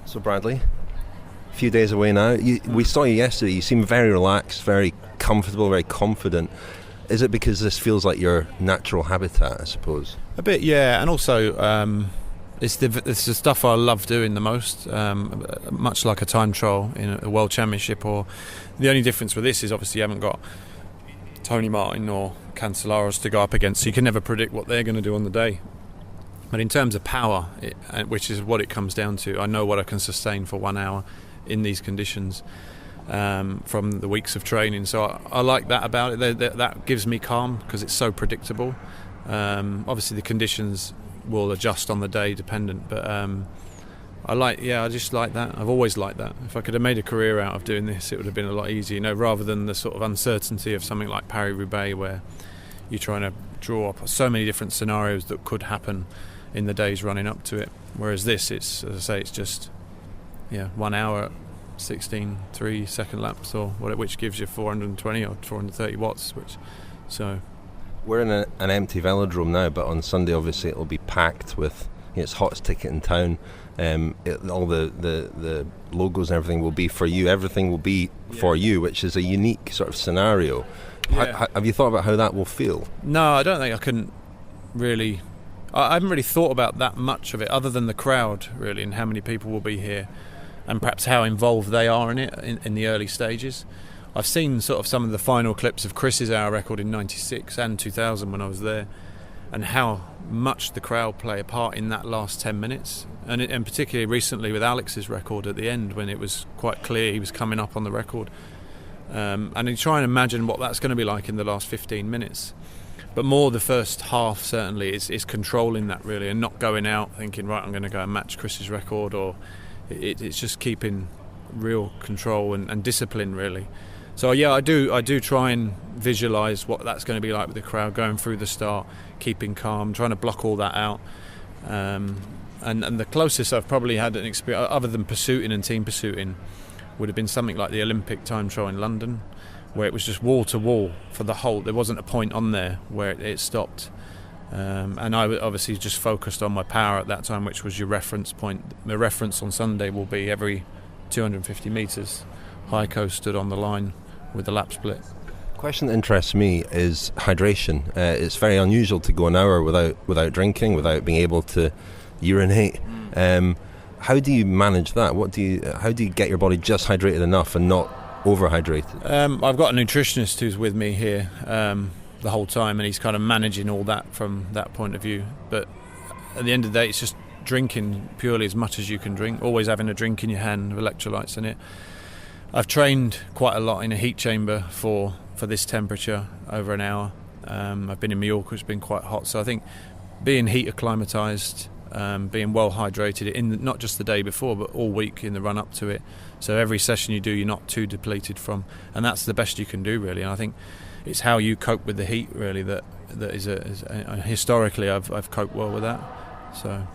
So, Bradley, a few days away now. We saw you yesterday. You seem very relaxed, very comfortable, very confident. Is it because this feels like your natural habitat, I suppose? A bit, yeah. And also, It's the stuff I love doing the most, much like a time trial in a World Championship. Or the only difference with this is obviously you haven't got Tony Martin or Cancelaros to go up against, so you can never predict what they're going to do on the day. But in terms of power, which is what it comes down to, I know what I can sustain for 1 hour in these conditions from the weeks of training. So I like that about it. That gives me calm because it's so predictable. Obviously the conditions will adjust on the day dependent, but I just like that. I've always liked that. If I could have made a career out of doing this, it would have been a lot easier, rather than the sort of uncertainty of something like Paris-Roubaix, where you're trying to draw up so many different scenarios that could happen in the days running up to it. Whereas this, it's, as I say, it's just 1 hour, 16 3-second laps, or whatever, which gives you 420 or 430 watts. We're in an empty velodrome now, but on Sunday obviously it'll be packed with, it's hottest ticket in town. All the logos and everything will be for you. Everything will be for you, which is a unique sort of scenario. Yeah. Have you thought about how that will feel? No, I don't think I can really. I haven't really thought about that much of it, other than the crowd, really, and how many people will be here, and perhaps how involved they are in it in the early stages. I've seen sort of some of the final clips of Chris's hour record in 96 and 2000 when I was there, and how much the crowd play a part in that last 10 minutes. And particularly recently with Alex's record at the end, when it was quite clear he was coming up on the record. And you try and imagine what that's going to be like in the last 15 minutes. But more the first half, certainly, is controlling that, really, and not going out thinking, right, I'm going to go and match Chris's record, or it's just keeping real control and discipline, really. So I do try and visualise what that's going to be like with the crowd going through the start, keeping calm, trying to block all that out. And the closest I've probably had an experience, other than pursuiting and team pursuiting, would have been something like the Olympic time trial in London, where it was just wall to wall for the whole. There wasn't a point on there where it stopped. And I obviously just focused on my power at that time, which was your reference point. The reference on Sunday will be every 250 metres. Heiko stood on the line with the lap split. Question that interests me is hydration. It's very unusual to go an hour without drinking, without being able to urinate. How do you manage that? How do you get your body just hydrated enough and not overhydrated? I've got a nutritionist who's with me here the whole time, and he's kind of managing all that from that point of view. But at the end of the day, it's just drinking purely as much as you can drink, always having a drink in your hand with electrolytes in it. I've trained quite a lot in a heat chamber for this temperature, over an hour. I've been in Mallorca, it's been quite hot, so I think being heat acclimatised, being well hydrated not just the day before but all week in the run up to it, so every session you do you're not too depleted from, and that's the best you can do, really. And I think it's how you cope with the heat, really, that is historically I've coped well with that. So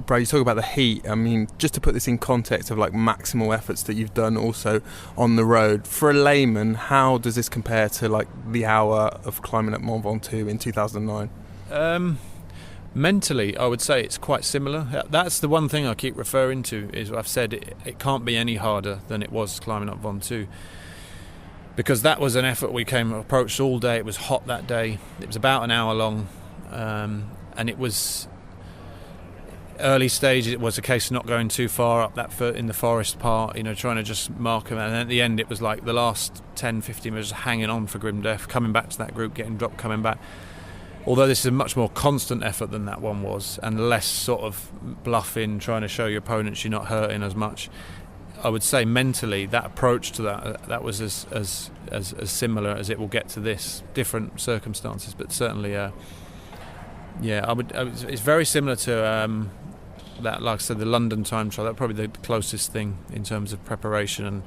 Brad, you talk about the heat. I mean, just to put this in context of like maximal efforts that you've done also on the road, for a layman, how does this compare to like the hour of climbing at Mont Ventoux in 2009? Mentally, I would say it's quite similar. That's the one thing I keep referring to, is I've said it can't be any harder than it was climbing up Ventoux, because that was an effort we approached all day. It was hot that day. It was about an hour long, and it was early stage. It was a case of not going too far up that foot in the forest part, trying to just mark them. And at the end, it was like the last 10-15 minutes hanging on for grim death, coming back to that group, getting dropped, coming back. Although this is a much more constant effort than that one was, and less sort of bluffing, trying to show your opponents you're not hurting as much. I would say mentally that approach to that was as similar as it will get to this. Different circumstances, but certainly, it's very similar to that. Like I said, the London time trial. That's probably the closest thing in terms of preparation and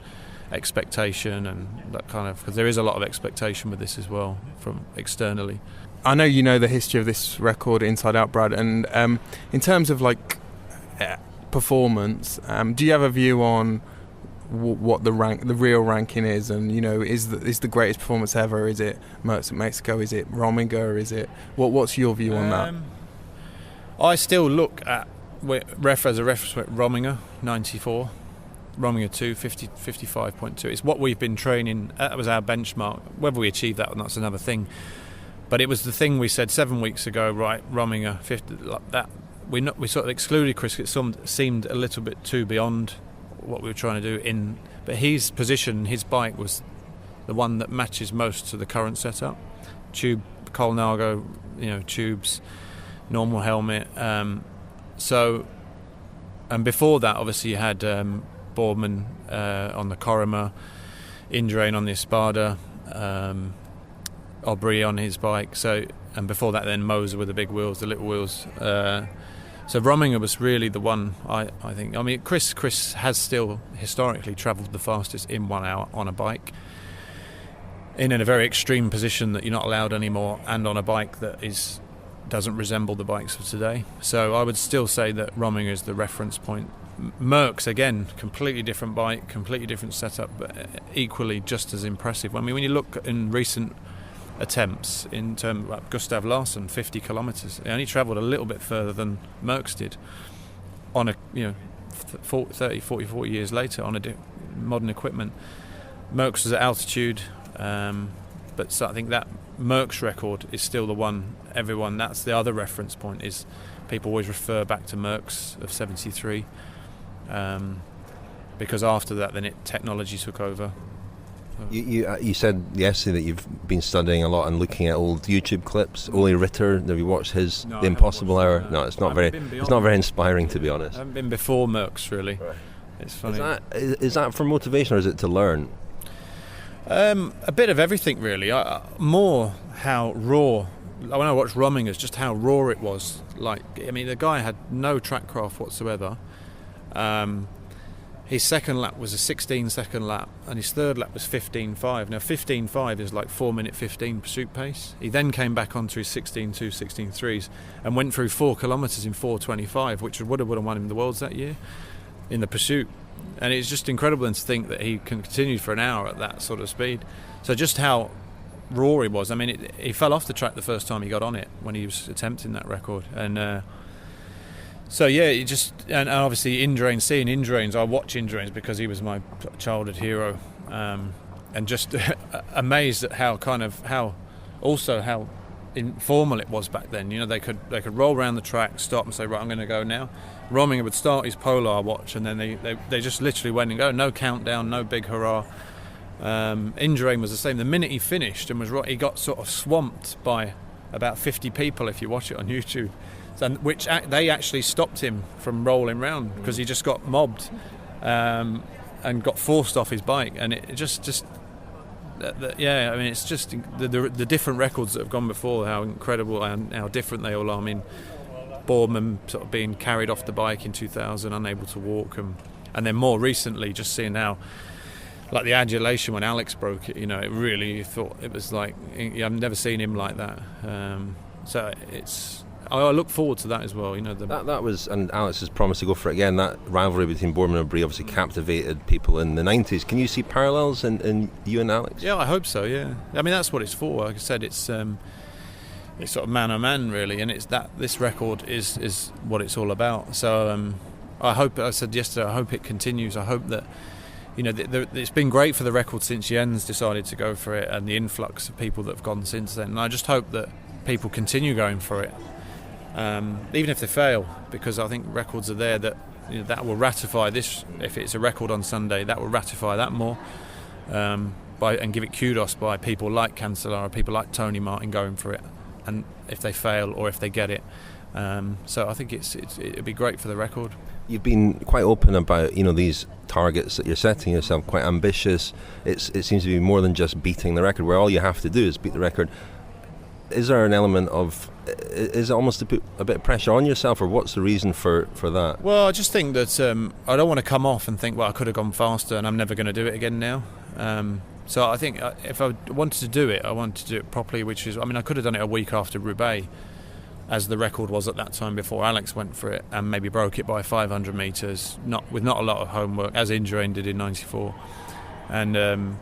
expectation, and that kind of, because there is a lot of expectation with this as well from externally. I know you know the history of this record inside out, Brad, and in terms of like performance, do you have a view on what the real ranking is? And is the greatest performance ever? Is it Merckx at Mexico? Is it Rominger? Is it what's your view on that? I still look at as a reference with Rominger 94, Rominger 2 55.2. It's what we've been training. That was our benchmark. Whether we achieve that or not is another thing. But it was the thing we said 7 weeks ago, right? Rominger 50, like that. we sort of excluded Chris. It seemed a little bit too beyond what we were trying to do. But his position, his bike was the one that matches most to the current setup. Tube, Colnago, tubes, normal helmet. And before that, obviously, you had Boardman on the Corima, Indurain on the Espada, Obree on his bike. And before that, then Moser with the big wheels, the little wheels. So Rominger was really the one, I think. I mean, Chris has still historically travelled the fastest in 1 hour on a bike, in a very extreme position that you're not allowed anymore, and on a bike that doesn't resemble the bikes of today. So I would still say that Rominger is the reference point. Merckx, again, completely different bike, completely different setup, but equally just as impressive. I mean, when you look in recent attempts, in terms of Gustav Larsson, 50 kilometres, he only travelled a little bit further than Merckx did on 40 years later on modern equipment. Merckx was at altitude, but so I think that Merckx record is still the one that's the other reference point. Is people always refer back to Merckx of 73, because after that then technology took over. You said yesterday that you've been studying a lot and looking at old YouTube clips. Ole Ritter, have you watched his The Impossible Hour? No, it's not very inspiring, to be honest. I haven't been before Merckx, really. Right. It's funny. Is that for motivation, or is it to learn? A bit of everything, really. More how raw. When I watched Rominger's, just how raw it was. The guy had no track craft whatsoever. His second lap was a 16-second lap, and his third lap was 15.5. Now, 15.5 is like 4-minute 15 pursuit pace. He then came back onto his 16.2, 16.3s and went through 4 kilometres in 4.25, which would have won him the Worlds that year in the pursuit. And it's just incredible to think that he continued for an hour at that sort of speed. So just how raw he was. I mean, he fell off the track the first time he got on it when he was attempting that record. And so yeah, and obviously seeing Indurain's, I watch Indurain's because he was my childhood hero, and just amazed at how informal it was back then. They could roll around the track, stop and say, right, I'm going to go now. Rominger would start his Polar watch, and then they just literally went and go, no countdown, no big hurrah. Indurain was the same. The minute he finished he got sort of swamped by about 50 people if you watch it on YouTube. Which they actually stopped him from rolling round because he just got mobbed and got forced off his bike, and it just yeah. I mean, it's just the different records that have gone before, how incredible and how different they all are. I mean, Boardman sort of being carried off the bike in 2000, unable to walk, and then more recently, just seeing how, like the adulation when Alex broke it. It really thought it was like I've never seen him like that. So it's. I look forward to that as well. That was, and Alex has promised to go for it again. That rivalry between Boardman and Obree obviously captivated people in the 90s. Can you see parallels in you and Alex? Yeah, I hope so. Yeah, I mean that's what it's for. Like I said, it's sort of man on man really, and it's that this record is what it's all about. So I hope. I said yesterday, I hope it continues. I hope that it's been great for the record since Jens decided to go for it, and the influx of people that have gone since then. And I just hope that people continue going for it. Even if they fail, because I think records are there that will ratify this. If it's a record on Sunday, that will ratify that more, and give it kudos by people like Cancellara, people like Tony Martin going for it, and if they fail or if they get it. So I think it'd be great for the record. You've been quite open about these targets that you're setting yourself, quite ambitious. It seems to be more than just beating the record, where all you have to do is beat the record. Is there an element of, is it almost to put a bit of pressure on yourself, or what's the reason for that? Well, I just think that I don't want to come off and think, well, I could have gone faster and I'm never going to do it again now. So I think if I wanted to do it, I wanted to do it properly, which is, I mean, I could have done it a week after Roubaix, as the record was at that time before Alex went for it, and maybe broke it by 500 metres, with not a lot of homework, as Indurain did in '94. And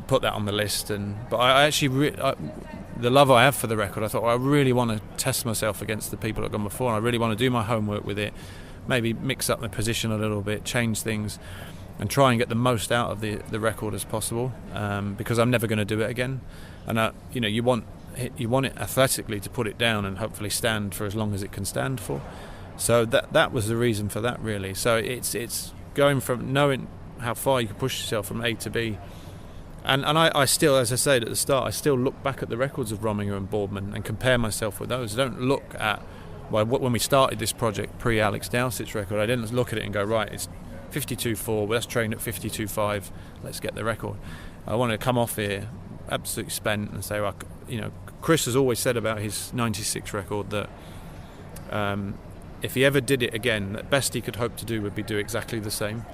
put that on the list, but I actually the love I have for the record, I thought, I really want to test myself against the people that have gone before. I really want to do my homework with it, maybe mix up my position a little bit, change things, and try and get the most out of the record as possible, because I'm never going to do it again. And you want, you want it athletically to put it down and hopefully stand for as long as it can stand for. So that was the reason for that, really. So it's going from knowing how far you can push yourself from A to B. And I still, as I said at the start, I still look back at the records of Rominger and Boardman and compare myself with those. I don't look at, when we started this project pre-Alex Dowsett's record, I didn't look at it and go, right, it's 52.4, well, let's train at 52.5, let's get the record. I want to come off here absolutely spent and say, well, Chris has always said about his 96 record that if he ever did it again, the best he could hope to do would be do exactly the same.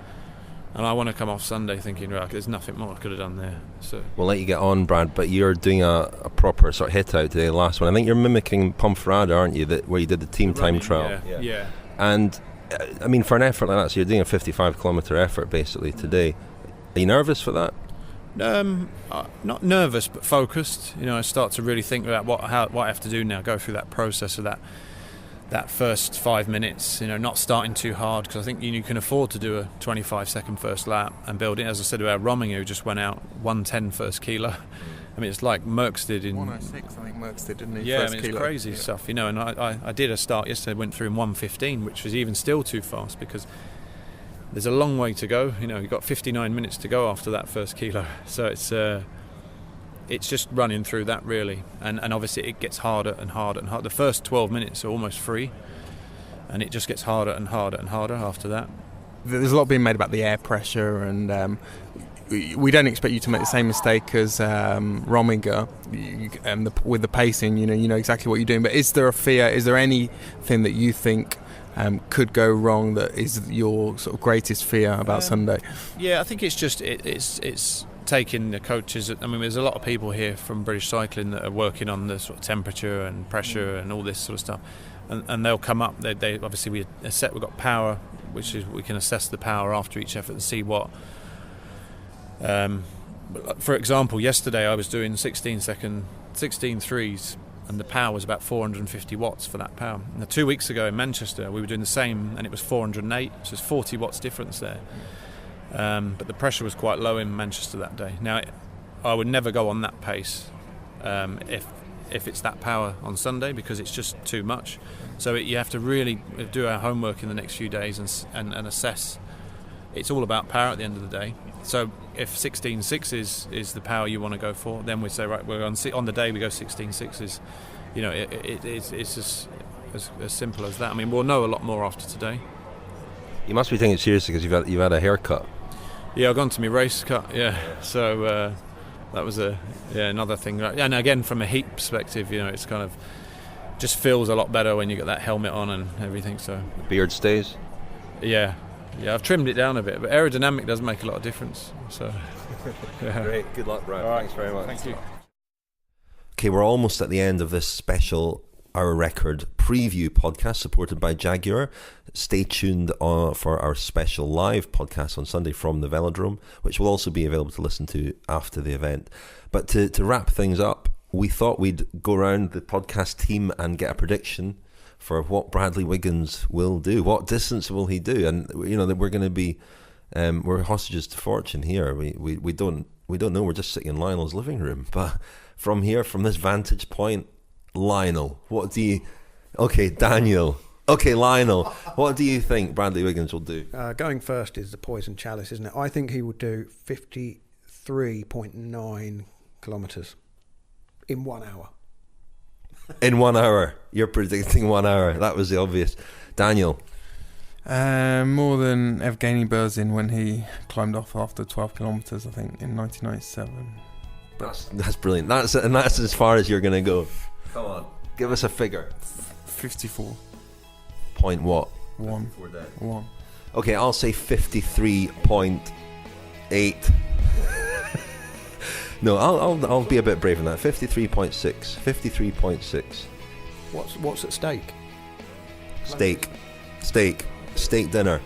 And I want to come off Sunday thinking, right, there's nothing more I could have done there. So we'll let you get on, Brad, but you're doing a proper sort of hit out today, the last one. I think you're mimicking Pomferrada, aren't you, where you did the team time trial? Yeah. And, I mean, for an effort like that, so you're doing a 55-kilometre effort, basically, today. Are you nervous for that? Not nervous, but focused. I start to really think about what I have to do now, go through that process of that first 5 minutes, not starting too hard, because I think you can afford to do a 25-second first lap and build it. As I said about Rominger, who just went out 1:10 first kilo. I mean, it's like Merckx did in 1:06. I think Merckx did, didn't he? Yeah, first I mean, kilo. It's crazy stuff, And I did a start yesterday, went through in 1:15, which was even still too fast because there's a long way to go. You've got 59 minutes to go after that first kilo, so it's just running through that, really, and obviously it gets harder and harder and harder. The first 12 minutes are almost free, and it just gets harder and harder and harder after that. There's a lot being made about the air pressure, and we don't expect you to make the same mistake as Rominger with the pacing. You know exactly what you're doing. But is there a fear? Is there anything that you think could go wrong that is your sort of greatest fear about Sunday? Yeah, I think it's just it's taking the coaches. I mean, there's a lot of people here from British Cycling that are working on the sort of temperature and pressure and all this sort of stuff, and they'll come up. They obviously we've got power, which is we can assess the power after each effort and see what. For example, yesterday I was doing 16 threes, and the power was about 450 watts for that power. Now, 2 weeks ago in Manchester we were doing the same, and it was 408, so it's 40 watts difference there. But the pressure was quite low in Manchester that day. Now, I would never go on that pace if it's that power on Sunday, because it's just too much. So you have to really do our homework in the next few days and assess. It's all about power at the end of the day. So if 16.6 is the power you want to go for, then we say, right, we're on the day we go 16.6s. It's as simple as that. I mean, we'll know a lot more after today. You must be taking it seriously because you've had a haircut. Yeah, I've gone to my race cut. Yeah, so that was another thing. And again, from a heat perspective, it's kind of just feels a lot better when you got that helmet on and everything. So the beard stays. Yeah, I've trimmed it down a bit, but aerodynamic does make a lot of difference. So yeah. Great, good luck, Brad. Right. Thanks very much. Thank you. Okay, we're almost at the end of this special Hour Record preview podcast supported by Jaguar. Stay tuned for our special live podcast on Sunday from the Velodrome, which will also be available to listen to after the event. But to wrap things up, we thought we'd go around the podcast team and get a prediction for what Bradley Wiggins will do. What distance will he do? And that we're going to be we're hostages to fortune here. We don't know. We're just sitting in Lionel's living room. But from here, from this vantage point, Lionel, Daniel. Okay, Lionel, what do you think Bradley Wiggins will do? Going first is the poison chalice, isn't it? I think he will do 53.9 kilometres in 1 hour. In 1 hour? You're predicting 1 hour. That was the obvious. Daniel? More than Evgeny Berzin when he climbed off after 12 kilometres, I think, in 1997. That's brilliant. That's as far as you're going to go. Come on, give us a figure. 54. Point what? 1. Okay, I'll say 53.8. No, I'll be a bit brave in that. 53.6. 53.6. What's at stake? Steak dinner.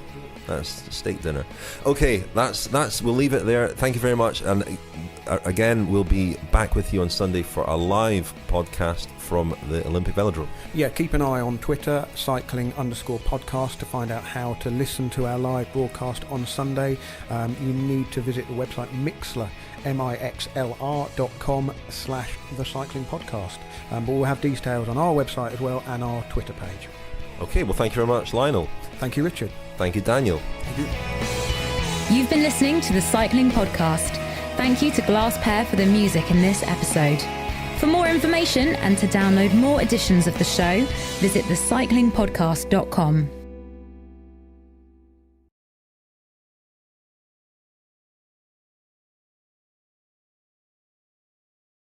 That's steak dinner. Okay, that's. We'll leave it there. Thank you very much. And again, we'll be back with you on Sunday for a live podcast from the Olympic Velodrome. Yeah, keep an eye on Twitter, cycling_podcast, to find out how to listen to our live broadcast on Sunday. You need to visit the website Mixlr, mixlr.com/The Cycling Podcast. But we'll have details on our website as well and our Twitter page. Okay, well, thank you very much, Lionel. Thank you, Richard. Thank you, Daniel. Thank you. You've been listening to The Cycling Podcast. Thank you to Glass Pair for the music in this episode. For more information and to download more editions of the show, visit thecyclingpodcast.com.